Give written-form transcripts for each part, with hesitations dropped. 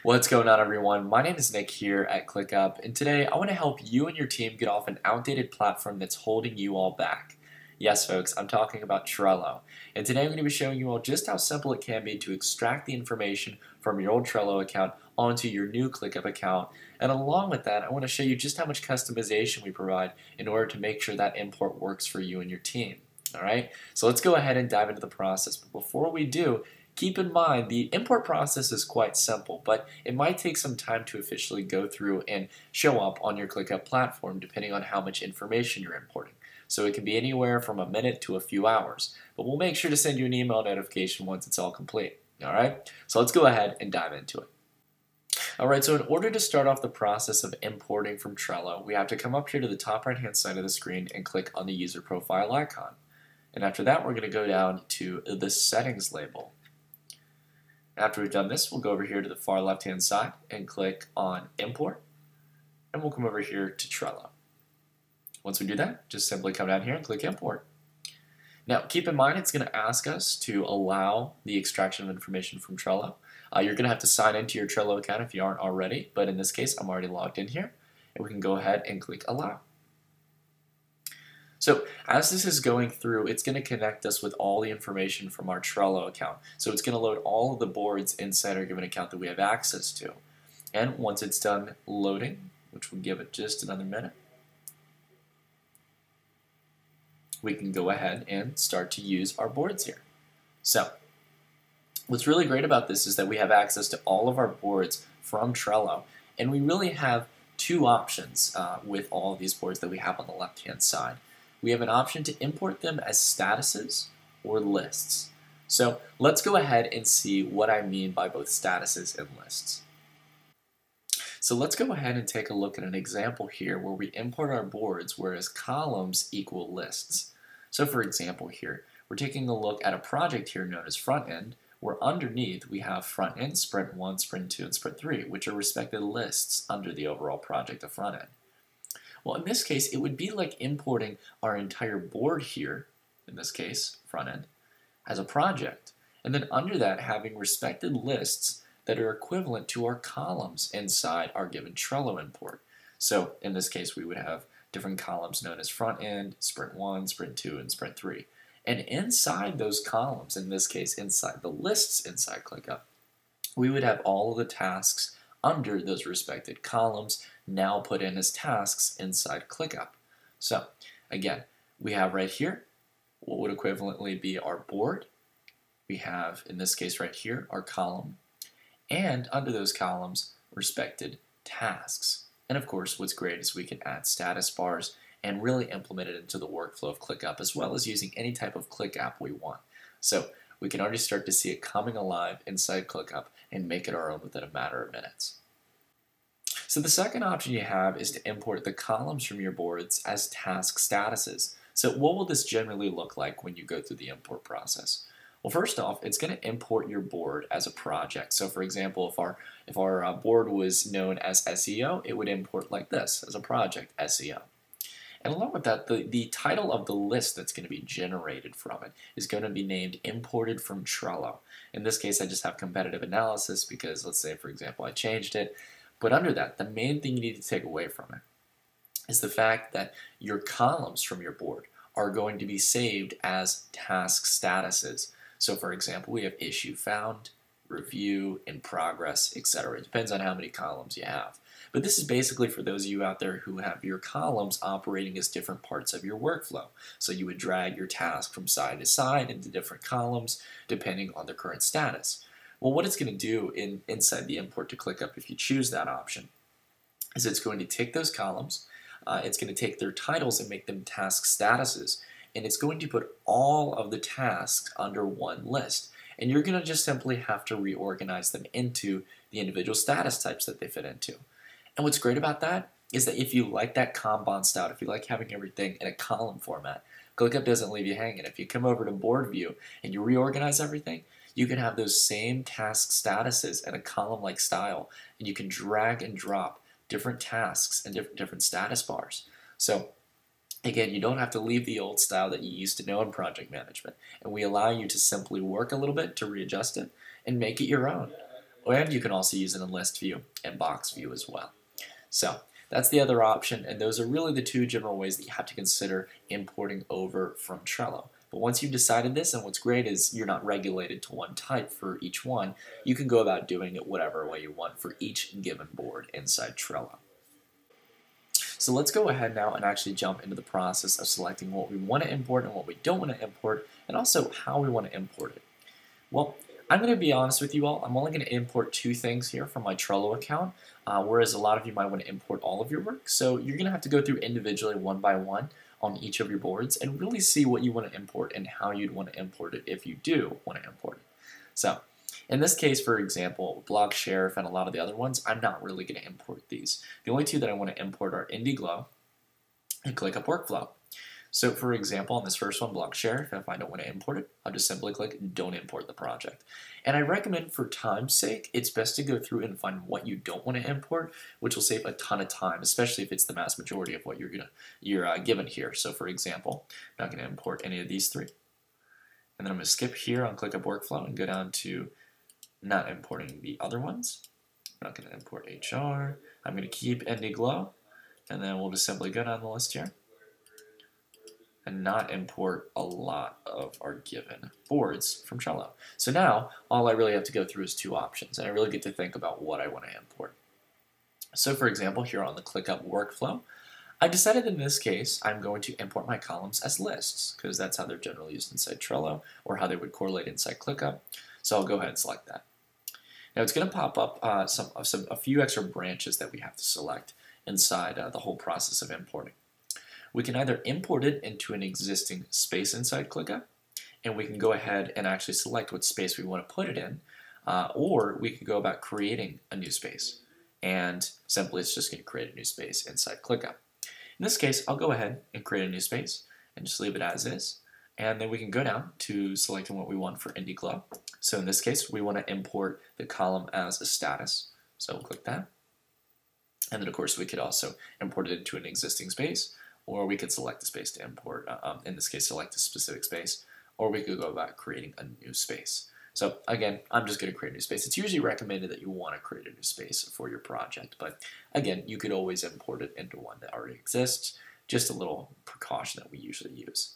What's going on, everyone? My name is Nick here at ClickUp, and today I want to help you and your team get off an outdated platform that's holding you all back. Yes, folks, I'm talking about Trello. And today I'm going to be showing you all just how simple it can be to extract the information from your old Trello account onto your new ClickUp account. And along with that, I want to show you just how much customization we provide in order to make sure that import works for you and your team. Alright, so let's go ahead and dive into the process. But before we do, keep in mind the import process is quite simple, but it might take some time to officially go through and show up on your ClickUp platform depending on how much information you're importing. So it can be anywhere from a minute to a few hours, but we'll make sure to send you an email notification once it's all complete. Alright, so let's go ahead and dive into it. Alright, so in order to start off the process of importing from Trello, we have to come up here to the top right hand side of the screen and click on the user profile icon. And after that, we're going to go down to the settings label. After we've done this, we'll go over here to the far left hand side and click on import, and we'll come over here to Trello. Once we do that, just simply come down here and click import. Now keep in mind it's going to ask us to allow the extraction of information from Trello. You're going to have to sign into your Trello account if you aren't already, but in this case I'm already logged in here, and we can go ahead and click allow. So as this is going through, it's going to connect us with all the information from our Trello account. So it's going to load all of the boards inside our given account that we have access to. And once it's done loading, which will give it just another minute, we can go ahead and start to use our boards here. So what's really great about this is that we have access to all of our boards from Trello, and we really have two options with all of these boards that we have on the left hand side. We have an option to import them as statuses or lists. So let's go ahead and see what I mean by both statuses and lists. So let's go ahead and take a look at an example here where we import our boards whereas columns equal lists. So for example here, we're taking a look at a project here known as front end, where underneath we have front end, sprint 1, sprint 2, and sprint 3, which are respective lists under the overall project of front end. Well, in this case, it would be like importing our entire board here, in this case, front end, as a project, and then under that having respected lists that are equivalent to our columns inside our given Trello import. So in this case, we would have different columns known as front end, sprint 1, sprint 2, and sprint 3. And inside those columns, in this case, inside the lists inside ClickUp, we would have all of the tasks under those respected columns now put in as tasks inside ClickUp. So again, we have right here what would equivalently be our board. We have, in this case right here, our column, and under those columns, respected tasks. And of course, what's great is we can add status bars and really implement it into the workflow of ClickUp, as well as using any type of Click app we want. So we can already start to see it coming alive inside ClickUp and make it our own within a matter of minutes. So the second option you have is to import the columns from your boards as task statuses. So what will this generally look like when you go through the import process? Well, first off, it's going to import your board as a project. So for example, if our board was known as SEO, it would import like this as a project, SEO. And along with that, the title of the list that's going to be generated from it is going to be named Imported from Trello. In this case, I just have competitive analysis because, let's say, for example, I changed it. But under that, the main thing you need to take away from it is the fact that your columns from your board are going to be saved as task statuses. So for example, we have issue found, review, in progress, etc. It depends on how many columns you have. But this is basically for those of you out there who have your columns operating as different parts of your workflow. So you would drag your task from side to side into different columns depending on the current status. Well, what it's going to do inside the import to ClickUp, if you choose that option, is it's going to take those columns, it's going to take their titles and make them task statuses, and it's going to put all of the tasks under one list. And you're going to just simply have to reorganize them into the individual status types that they fit into. And what's great about that is that if you like that Kanban style, if you like having everything in a column format, ClickUp doesn't leave you hanging. If you come over to board view and you reorganize everything, you can have those same task statuses in a column-like style, and you can drag and drop different tasks and different status bars. So again, you don't have to leave the old style that you used to know in project management, and we allow you to simply work a little bit to readjust it and make it your own. and you can also use it in list view and box view as well. So that's the other option, and those are really the two general ways that you have to consider importing over from Trello. But once you've decided this, and what's great is you're not regulated to one type for each one, you can go about doing it whatever way you want for each given board inside Trello. So let's go ahead now and actually jump into the process of selecting what we want to import and what we don't want to import, and also how we want to import it. Well, I'm going to be honest with you all, I'm only going to import 2 things here from my Trello account, whereas a lot of you might want to import all of your work. So you're going to have to go through individually one by one on each of your boards and really see what you want to import and how you'd want to import it if you do want to import it. So in this case, for example, Blog Sheriff and a lot of the other ones, I'm not really going to import these. The only 2 that I want to import are IndieGlow and ClickUp Workflow. So for example, on this first one, Blog Sheriff, if I don't want to import it, I'll just simply click Don't Import the project. And I recommend, for time's sake, it's best to go through and find what you don't want to import, which will save a ton of time, especially if it's the mass majority of what you're given here. So for example, I'm not going to import any of these 3. And then I'm going to skip here on ClickUp Workflow and go down to not importing the other ones. I'm not going to import HR. I'm going to keep IndieGlow, and then we'll just simply go down the list here and not import a lot of our given boards from Trello. So now, all I really have to go through is 2 options, and I really get to think about what I want to import. So for example, here on the ClickUp Workflow, I decided in this case I'm going to import my columns as lists, because that's how they're generally used inside Trello, or how they would correlate inside ClickUp. So I'll go ahead and select that. Now it's going to pop up a few extra branches that we have to select inside the whole process of importing. We can either import it into an existing space inside ClickUp, and we can go ahead and actually select what space we want to put it in, or we can go about creating a new space, and simply it's just going to create a new space inside ClickUp. In this case, I'll go ahead and create a new space and just leave it as is, and then we can go down to selecting what we want for IndieGlow. So in this case, we want to import the column as a status, so we'll click that. And then of course we could also import it into an existing space, or we could select the space to import, in this case select a specific space, or we could go about creating a new space. So again, I'm just going to create a new space. It's usually recommended that you want to create a new space for your project, but again, you could always import it into one that already exists, just a little precaution that we usually use.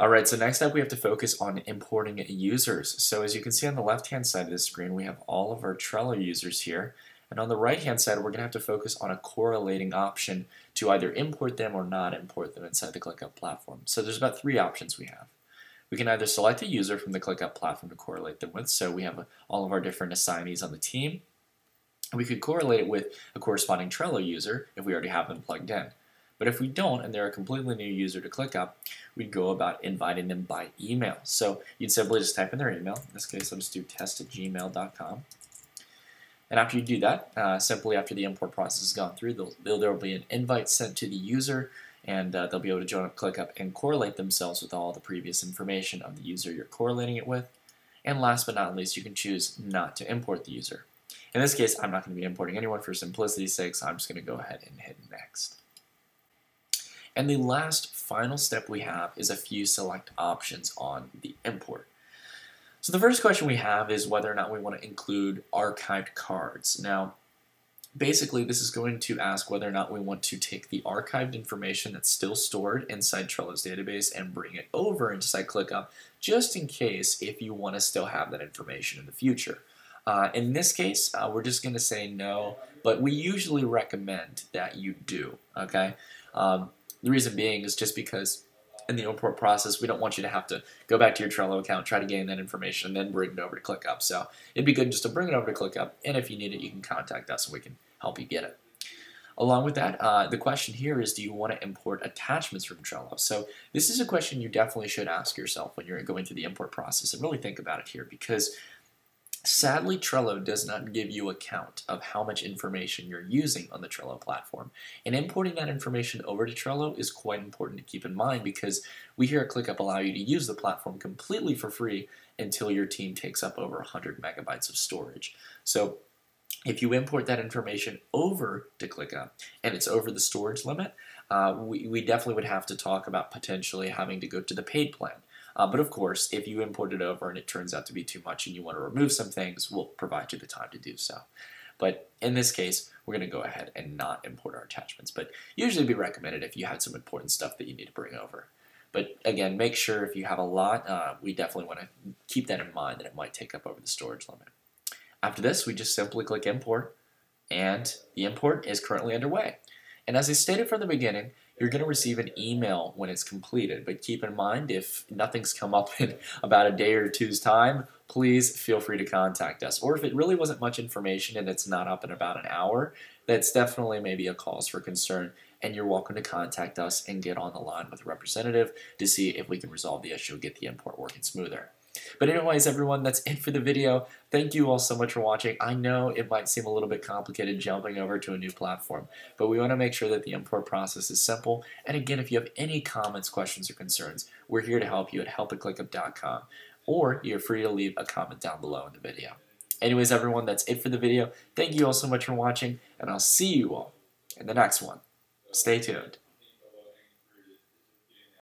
Alright, so next up we have to focus on importing users. So as you can see on the left-hand side of the screen, we have all of our Trello users here. And on the right-hand side, we're going to have to focus on a correlating option to either import them or not import them inside the ClickUp platform. So there's about 3 options we have. We can either select a user from the ClickUp platform to correlate them with, so we have all of our different assignees on the team. We could correlate it with a corresponding Trello user if we already have them plugged in. But if we don't, and they're a completely new user to ClickUp, we'd go about inviting them by email. So you'd simply just type in their email. In this case, I'll just do test@gmail.com. And after you do that, simply after the import process has gone through, there will be an invite sent to the user, and they'll be able to join up ClickUp and correlate themselves with all the previous information of the user you're correlating it with. And last but not least, you can choose not to import the user. In this case, I'm not going to be importing anyone for simplicity's sake, so I'm just going to go ahead and hit next. And the last final step we have is a few select options on the import. So the first question we have is whether or not we want to include archived cards. Now, basically this is going to ask whether or not we want to take the archived information that's still stored inside Trello's database and bring it over inside ClickUp, just in case if you want to still have that information in the future. In this case, we're just going to say no, but we usually recommend that you do, okay? The reason being is just because in the import process, we don't want you to have to go back to your Trello account, try to gain that information, and then bring it over to ClickUp. So it'd be good just to bring it over to ClickUp, and if you need it, you can contact us and we can help you get it. Along with that, the question here is, do you want to import attachments from Trello? So this is a question you definitely should ask yourself when you're going through the import process, and really think about it here, because sadly, Trello does not give you a count of how much information you're using on the Trello platform. And importing that information over to Trello is quite important to keep in mind, because we here at ClickUp allow you to use the platform completely for free until your team takes up over 100 megabytes of storage. So if you import that information over to ClickUp and it's over the storage limit, we definitely would have to talk about potentially having to go to the paid plan. But of course, if you import it over and it turns out to be too much and you want to remove some things, we'll provide you the time to do so. But in this case, we're going to go ahead and not import our attachments. But usually it'd be recommended if you had some important stuff that you need to bring over. But again, make sure if you have a lot, we definitely want to keep that in mind that it might take up over the storage limit. After this, we just simply click import, and the import is currently underway. And as I stated from the beginning, you're going to receive an email when it's completed. But keep in mind, if nothing's come up in about a day or two's time, please feel free to contact us. Or if it really wasn't much information and it's not up in about an hour, that's definitely maybe a cause for concern. And you're welcome to contact us and get on the line with a representative to see if we can resolve the issue and get the import working smoother. But anyways, everyone, that's it for the video. Thank you all so much for watching. I know it might seem a little bit complicated jumping over to a new platform, but we want to make sure that the import process is simple. And again, if you have any comments, questions, or concerns, we're here to help you at help@clickup.com, or you're free to leave a comment down below in the video. Anyways, everyone, that's it for the video. Thank you all so much for watching, and I'll see you all in the next one. Stay tuned.